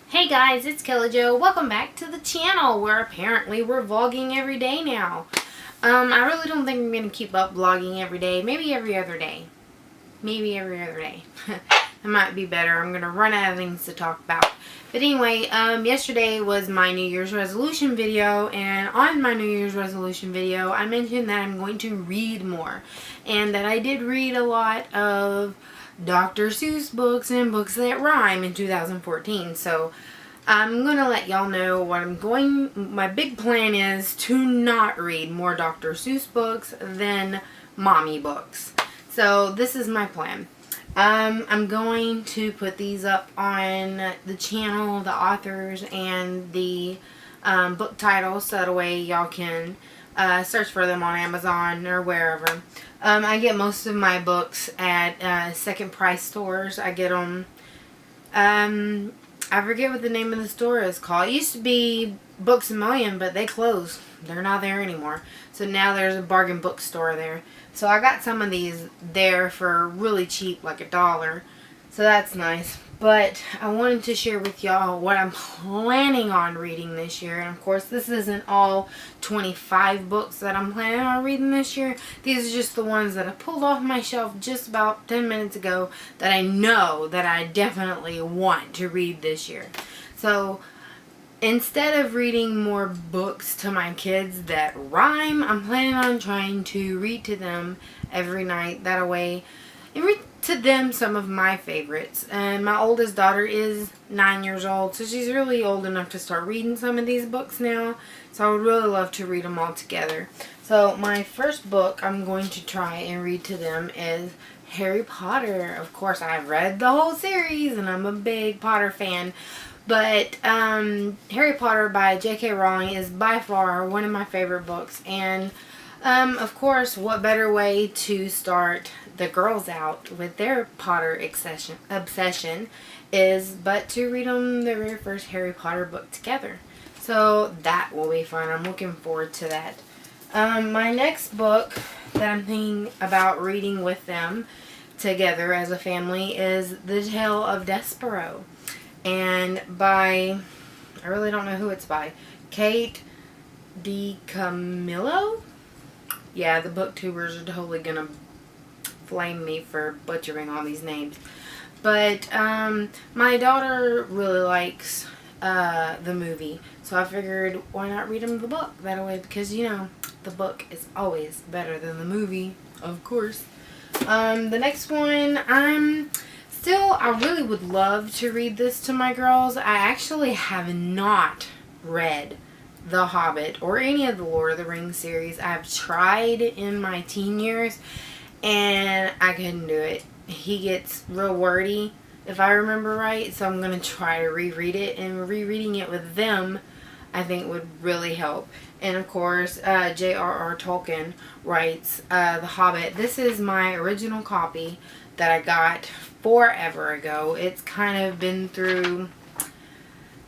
Hey guys, it's KeliJo. Welcome back to the channel where apparently we're vlogging every day now. I really don't think I'm going to keep up vlogging every day. Maybe every other day. Maybe every other day. That might be better. I'm going to run out of things to talk about. But anyway, yesterday was my New Year's resolution video, and on my New Year's resolution video, I mentioned that I'm going to read more. And that I did read a lot of Dr. Seuss books and books that rhyme in 2014. So I'm going to let y'all know what my big plan is to not read more Dr. Seuss books than mommy books. So this is my plan. I'm going to put these up on the channel, the authors, and the book titles, so that way y'all can search for them on Amazon or wherever. I get most of my books at second price stores. I get them, I forget what the name of the store is called. It used to be Books A Million, but they closed. They're not there anymore. So now there's a bargain bookstore there. So I got some of these there for really cheap, like $1. So that's nice. But I wanted to share with y'all what I'm planning on reading this year. And of course, this isn't all 25 books that I'm planning on reading this year. These are just the ones that I pulled off my shelf just about 10 minutes ago that I know that I definitely want to read this year. So instead of reading more books to my kids that rhyme, I'm planning on trying to read to them every night. That way, and read to them some of my favorites. And my oldest daughter is 9 years old, so she's really old enough to start reading some of these books now. So I would really love to read them all together. So my first book I'm going to try and read to them is Harry Potter. Of course, I've read the whole series and I'm a big Potter fan. But Harry Potter by J.K. Rowling is by far one of my favorite books. And of course, what better way to start the girls out with their Potter obsession is but to read them the very first Harry Potter book together. So that will be fun. I'm looking forward to that. My next book that I'm thinking about reading with them together as a family is The Tale of Despereaux. And by, I really don't know who it's by, Kate DiCamillo? Yeah, the booktubers are totally going to flame me for butchering all these names. But my daughter really likes the movie. So I figured, why not read them the book that way? Because, you know, the book is always better than the movie, of course. The next one, I really would love to read this to my girls. I actually have not read The Hobbit or any of the Lord of the Rings series. I've tried in my teen years and I couldn't do it. He gets real wordy, if I remember right, so I'm going to try to reread it, and rereading it with them I think would really help. And of course, J.R.R. Tolkien writes The Hobbit. This is my original copy that I got forever ago. It's kind of been through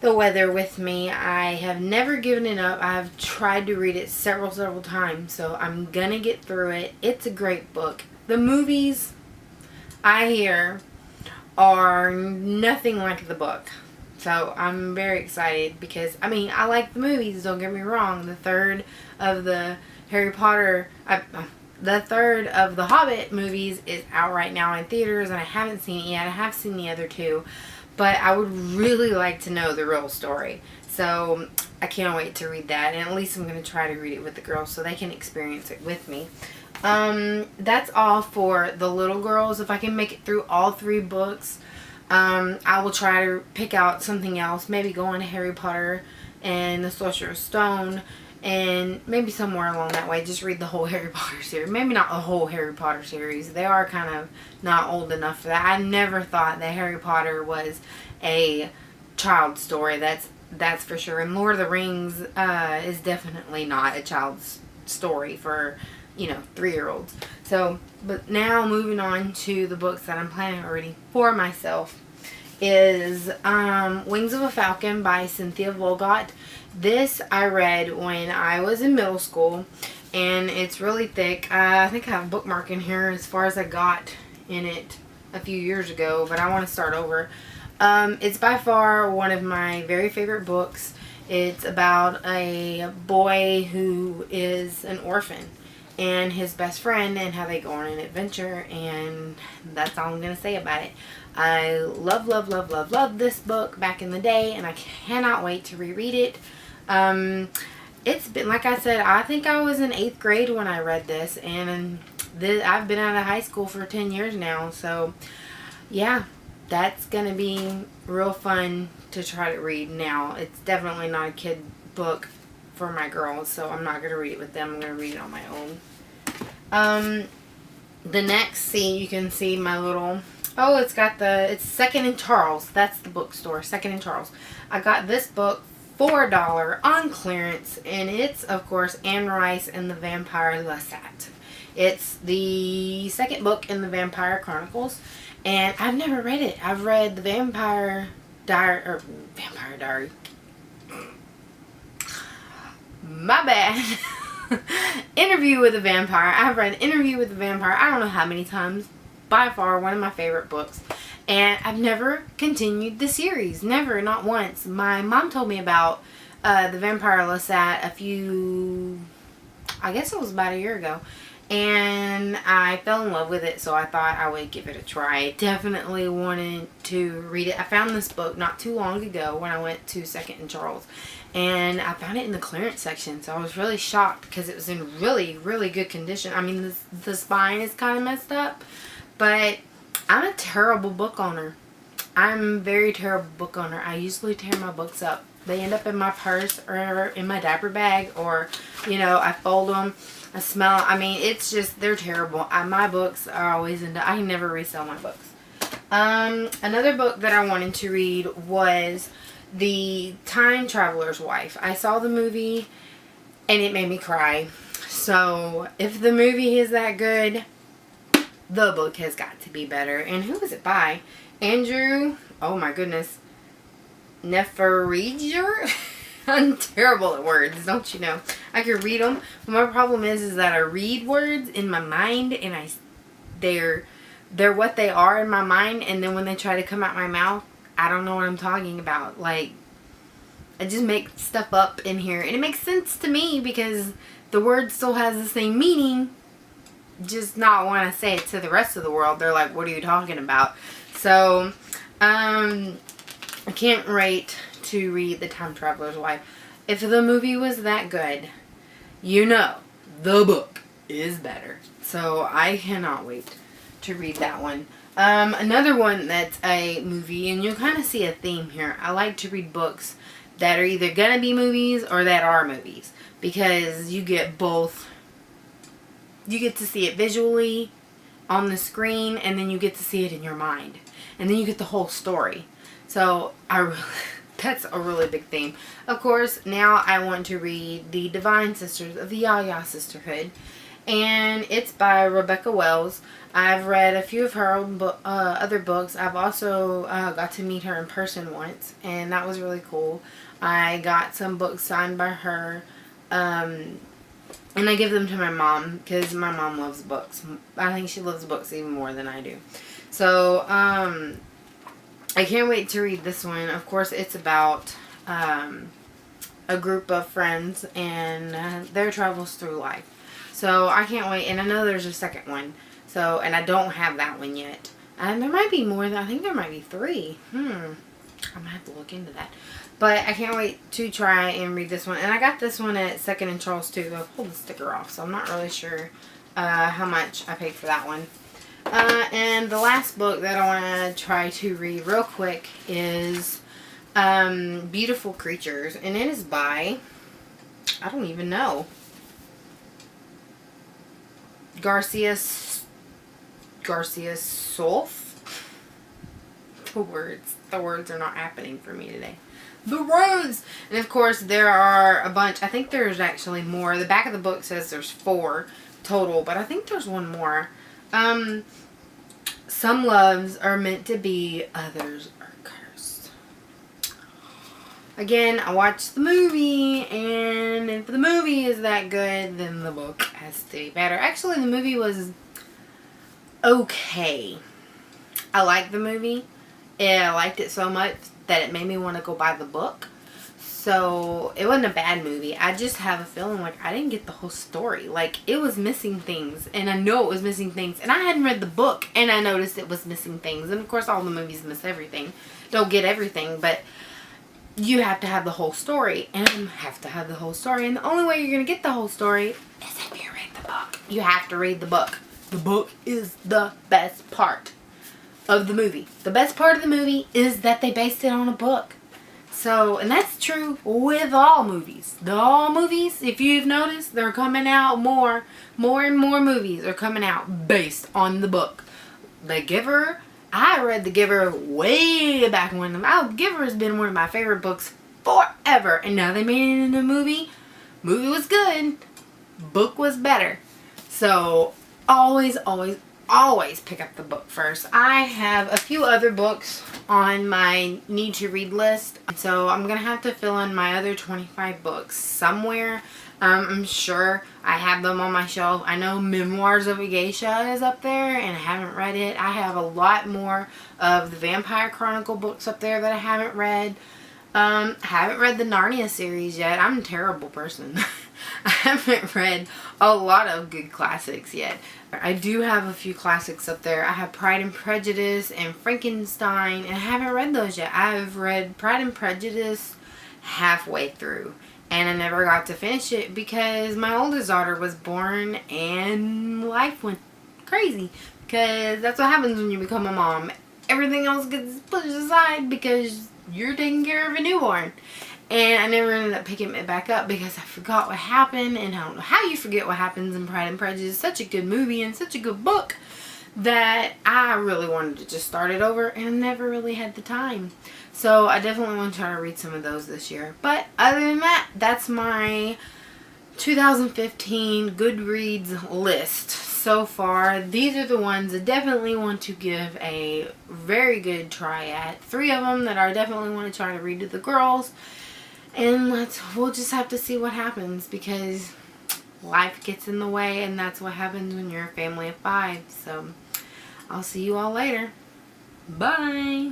the weather with me. I have never given it up. I've tried to read it several times, so I'm gonna get through it. It's a great book. The movies, I hear, are nothing like the book. So I'm very excited because, I mean, I like the movies, don't get me wrong. The third of the Harry Potter, the third of the Hobbit movies is out right now in theaters, and I haven't seen it yet. I have seen the other two, but I would really like to know the real story. So I can't wait to read that, and at least I'm going to try to read it with the girls so they can experience it with me. That's all for the little girls. If I can make it through all 3 books, I will try to pick out something else. Maybe go on to Harry Potter and the Sorcerer's Stone, and maybe somewhere along that way, just read the whole Harry Potter series. Maybe not the whole Harry Potter series. They are kind of not old enough for that. I never thought that Harry Potter was a child story. That's for sure. And Lord of the Rings is definitely not a child's story for, you know, 3-year-olds. So, but now moving on to the books that I'm planning on reading for myself is Wings of a Falcon by Cynthia Voigt. This I read when I was in middle school, and it's really thick. I think I have a bookmark in here as far as I got in it a few years ago, but I want to start over. It's by far one of my very favorite books. It's about a boy who is an orphan and his best friend and how they go on an adventure, and that's all I'm going to say about it. I love, love, love, love, love this book back in the day, and I cannot wait to reread it. It's been, like I said, I think I was in 8th grade when I read this, and I've been out of high school for 10 years now, so yeah, that's going to be real fun to try to read now. It's definitely not a kid book for my girls, so I'm not going to read it with them. I'm going to read it on my own. The next scene, you can see my little... Oh, it's 2nd and Charles. That's the bookstore, 2nd and Charles. I got this book for $4 on clearance, and it's, of course, Anne Rice and the Vampire Lestat. It's the second book in the Vampire Chronicles, and I've never read it. I've read the Vampire Diary. My bad. Interview with a Vampire. I've read Interview with the Vampire I don't know how many times. By far one of my favorite books. And I've never continued the series. Never, not once. My mom told me about the Vampire Lestat I guess it was about a year ago. And I fell in love with it, so I thought I would give it a try. I definitely wanted to read it. I found this book not too long ago when I went to 2nd and Charles. And I found it in the clearance section, so I was really shocked because it was in really, really good condition. I mean, the spine is kind of messed up, but I'm a terrible book owner. I'm a very terrible book owner. I usually tear my books up. They end up in my purse or in my diaper bag, or, you know, I fold them. I smell, I mean, it's just, they're terrible. My books are always I can never resell my books. Another book that I wanted to read was The Time Traveler's Wife. I saw the movie and it made me cry. So, if the movie is that good, the book has got to be better. And who is it by? Andrew, oh my goodness, Niffenegger? I'm terrible at words, don't you know? I can read them, but my problem is that I read words in my mind, and they're what they are in my mind, and then when they try to come out my mouth, I don't know what I'm talking about. Like, I just make stuff up in here, and it makes sense to me because the word still has the same meaning, just not when I say it to the rest of the world. They're like, what are you talking about? So, I can't wait to read The Time Traveler's Wife. If the movie was that good, you know the book is better. So I cannot wait to read that one. Another one that's a movie, and you'll kind of see a theme here. I like to read books that are either gonna be movies or that are movies, because you get both. You get to see it visually on the screen, and then you get to see it in your mind, and then you get the whole story. So that's a really big theme. Of course, now I want to read The Divine Sisters of the Yaya Sisterhood, and it's by Rebecca Wells. I've read a few of her other books. I've also got to meet her in person once, and that was really cool. I got some books signed by her, and I give them to my mom because my mom loves books. I think she loves books even more than I do. So, I can't wait to read this one. Of course, it's about a group of friends and their travels through life. So I can't wait. And I know there's a second one. So, and I don't have that one yet. And there might be more. I think there might be 3. I'm going to have to look into that. But I can't wait to try and read this one. And I got this one at 2nd and Charles too. I pulled the sticker off, so I'm not really sure how much I paid for that one. And the last book that I want to try to read real quick is Beautiful Creatures. And it is by, I don't even know, Garcia Stohl. The words are not happening for me today. The words! And of course there are a bunch. I think there's actually more. The back of the book says there's 4 total, but I think there's one more. Some loves are meant to be, others are cursed. Again, I watched the movie, and if the movie is that good, then the book has to be better. Actually, the movie was okay. I liked the movie. and I liked it so much that it made me want to go buy the book. So it wasn't a bad movie. I just have a feeling like I didn't get the whole story. Like, it was missing things, and I know it was missing things, and I hadn't read the book, and I noticed it was missing things. And of course, all the movies miss everything, don't get everything, but you have to have the whole story, and I have to have the whole story. And the only way you're gonna get the whole story is if you read the book. You have to read the book. The book is the best part of the movie. The best part of the movie is that they based it on a book. So, and that's true with all movies. All movies, if you've noticed, they're coming out more and more movies are coming out based on the book. The Giver, I read The Giver way back when. The Giver has been one of my favorite books forever. And now they made it into a movie. Movie was good. Book was better. So, always pick up the book first. I have a few other books on my need to read list, so I'm gonna have to fill in my other 25 books somewhere. I'm sure I have them on my shelf. I know Memoirs of a Geisha is up there, and I haven't read it. I have a lot more of the Vampire Chronicle books up there that I haven't read. I haven't read the Narnia series yet. I'm a terrible person. I haven't read a lot of good classics yet. I do have a few classics up there. I have Pride and Prejudice and Frankenstein, and I haven't read those yet. I've read Pride and Prejudice halfway through, and I never got to finish it because my oldest daughter was born and life went crazy, because that's what happens when you become a mom. Everything else gets pushed aside because you're taking care of a newborn. And I never ended up picking it back up because I forgot what happened, and I don't know how you forget what happens in Pride and Prejudice. It's such a good movie and such a good book that I really wanted to just start it over, and I never really had the time. So I definitely want to try to read some of those this year. But other than that, that's my 2015 Goodreads list so far. These are the ones I definitely want to give a very good try at. 3 of them that I definitely want to try to read to the girls. And we'll just have to see what happens, because life gets in the way, and that's what happens when you're a family of 5. So I'll see you all later. Bye.